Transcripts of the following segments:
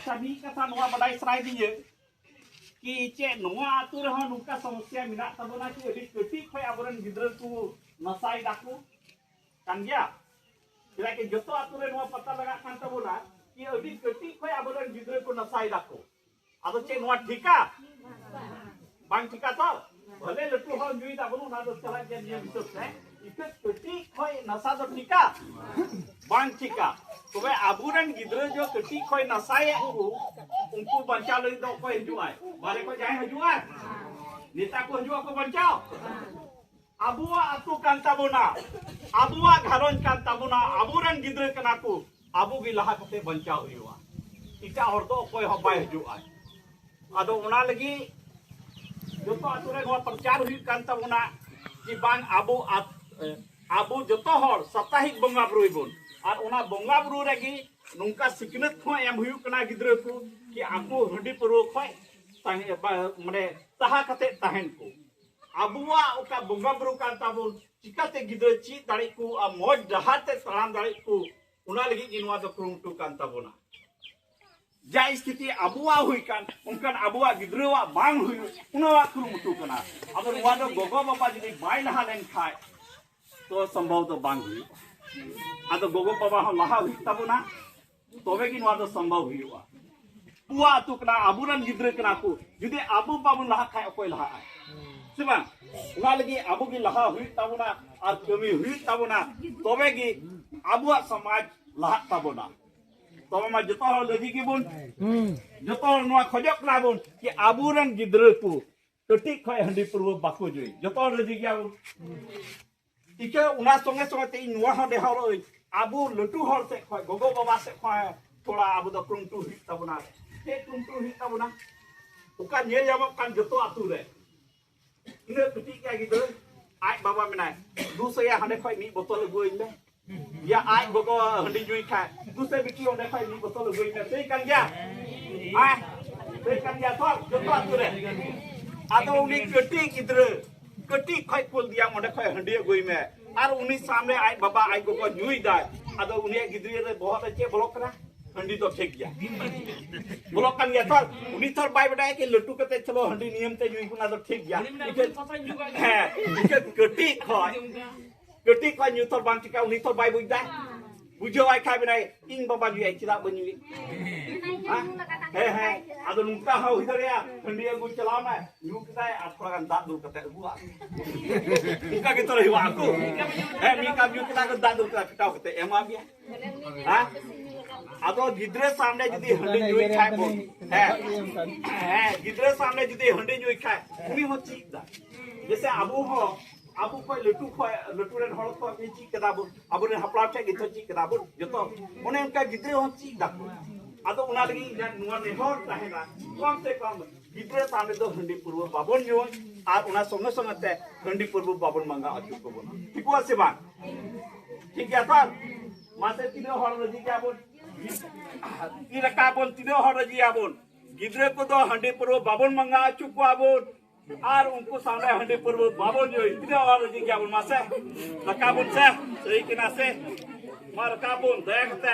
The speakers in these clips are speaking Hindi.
सभी कथा नोआ बड़ाई सराय दिए कि चे नोआ आतु रह नुका समस्या मिना तबना कि अभी कटी खय आबरन गिद्र को नसाई डाकू कान गया चला कि जतो आतु रे नोआ पता लगा कान तबना कि अभी कटी खय आबरन गिद्र को नसाई डाकू आदो चे नोआ ठीका बांग ठीका तो भले लटू हो जुई दाबनु ना दो चला के नियम विशेष है इके कटी खय नसा दो ठीका बांग ठीका तबे आबुरन गिद्र जो कटी खय नसाए उनको बंचा लई दो को हिजुआय बारे को जाय हिजुआय नेता को हिजुआ को बंचाओ आबुआ आतु कान ताबोना आबुआ घरन कान ताबोना आबुरन गिद्र कना को आबु गी लहा कते बंचाओ हुआ इटा और दो कोई हो बाय हिजुआय आदो उना लगी जो तो आतु रे प्रचार हुई कान ताबोना कि बांग आबु जतो हर सप्ताहिक बंगा ब्रुइबोन और उना बंगा ब्रु रेगी नुका सिकनत खो एम हुयु कना गिद्र को कि आको हंडी परु खय ताहे माने ताहा कते ताहेन को आबुआ ओका बंगा ब्रु कान ताबोन चिकाते गिद्र ची दाड़ी को आ मोज डहाते तराम दाड़ी को उना लगी इनवा दो क्रुमटु कान ताबोना जा स्थिति आबुआ हुई कान उनकान आबुआ गिद्रवा बांग हुयु उनवा क्रुमटु कना अब नवा दो गोगो बाबा जदी बाय लहा लेन खाय तो संभव तो बांग हुई आदो गोगो बाबा हो लहा हुई ताबोना तबे कि नवा दो संभव हुआ पुआ आतु कना आबुरन गिद्र कना को जदी आबु बाबु लहा खाय अकोय लहा आय सिबा उना लगी आबु की लहा हुई ताबोना और कमी हुई ताबोना तबे कि आबुआ समाज लहा ताबोना तबे मा जतो हर लगी कि बोन जतो हर नवा खजक ना बोन कि आबुरन गिद्र को कटी खय हंडी पूर्व बाको जोई जतो हर लगी गया इके उना संगे संगे ते नवा ह देहर आबु लटू हर से खय गोगो बाबा से खय थोड़ा आबु द क्रुमटू हुई ताबोना ते क्रुमटू हुई ताबोना उका ने जाम कान जतो आतु रे इने कटी क्या गिद्र आय बाबा मेनाय दूसया हने खय मी बोतल गोई ले या आय गोगो हंडी जुई खाय दूसरे बिकी ओने खय मी बोतल गोई ले ते कान गया आय ते कान गया तो जतो आतु रे आदो उनी कटी गिद्र कटी खय कुल दिया मोने खय हंडी गोई में और उनी सामने आय बाबा आय गोगो जुई दाय आदो उनी गिद्र रे बहुत अच्छे ब्लॉक करा हंडी तो ठीक गया ब्लॉक कान गया तो उनी थर बाय बडाय के लट्टू कते चलो हंडी नियम ते जुई कुना तो ठीक गया कटी खय न्यूथर बांग टिका उनी थर बाय बुझदा बुझो आय खाय बनाय इन बाबा जुई चिदा बनी है आदो नुका हो इधरया हंडी अगु चला में नुकताय आ थोड़ा गन दाद दूर कते अगुआ नुका के तोर हिवा को है मी का बियो कता दाद दूर कते पिटाव कते एमा बिया हां आदो गिद्रे सामने जदी हंडी जुई खाय बो है गिद्रे सामने जदी हंडी जुई खाय उनी हो ठीक दा जैसे आबू कोई लटू रेन हड़ को ची कदा बो आबू रे हपला ठे गिथो ची कदा बो जतो ओने उनका गिद्रे हो ची दा आदो उना लगी नुआ नेहर ताहेना कम से कम गिद्रे सामने दो हंडी पूर्व बाबन जो और उना संगे संगे ते हंडी पूर्व बाबन मंगा अचु को बो ठीक हुआ से बात ठीक है सर मासे तिनो हर रजी के आबो ती रका बोन तिनो हर रजी आबोन गिद्रे को दो हंडी पूर्व बाबन मंगा अचु को आबोन और उनको सामने हंडी पूर्व बाबन जो तिनो हर रजी के आबोन मासे रका बोन से सही के ना से मार काबुन देखते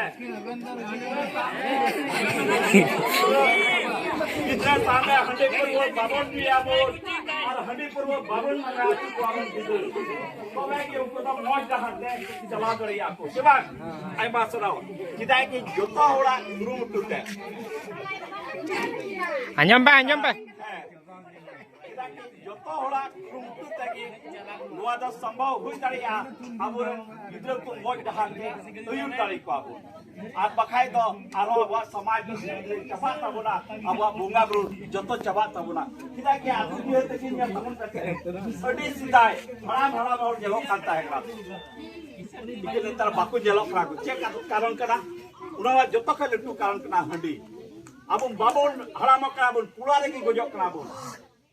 इतना सामने हंडी पूर्व बाबन भी आबोन और हंडी पूर्व बाबन मंगा अचु को आबोन गिद्र तो मैं कि उनको तो मौज जहां दे चला करी आपको सिवा आई बात सुनाओ किदाय कि जोतो होड़ा रूम टूटे अंजम पे जोतो होड़ा रूम टूटे कि नोआ द संभव हुई दाड़िया आबो गिद्र को मौज जहां दे उयुन दाड़ी को आबो আর বাখাই দ আর আবা সমাজ চাবা তাবনা আবা বঙ্গা ব্রু যত চাবা তাবনা কিদা কি আদু দিয়ে তেকিন या তমন কাতে অডি সিদাই বড়া বড়া বড় জেলো কাটা হেকরা ইকে নেতার বাকু জেলো খাকু চেক কারণ কনা উনাওয়া যত কে লটু কারণ কনা হন্ডি আবন বাবন হারাম কনা বন পুরা রেগি গজক কনা বন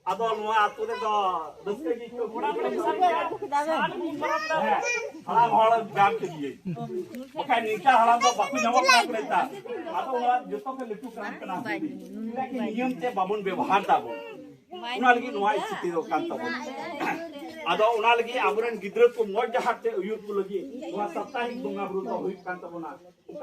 আদো নোয়া আতুরে দ দসকে কি বড়া বড় সাবে হারাম হল গাম के लिए ओका निका हालाम दो बाकु नव करा करता आतो जतो के लटू काम कना लेकिन नियम ते बाबन व्यवहार दाबो उना लगी नवा स्थिति रो कांत बो आदो उना लगी आबरन गिद्र को मौज जहाते उयुर को लगी वा सप्ताहिक बंगा ब्रु तो हुई कांत बना ओका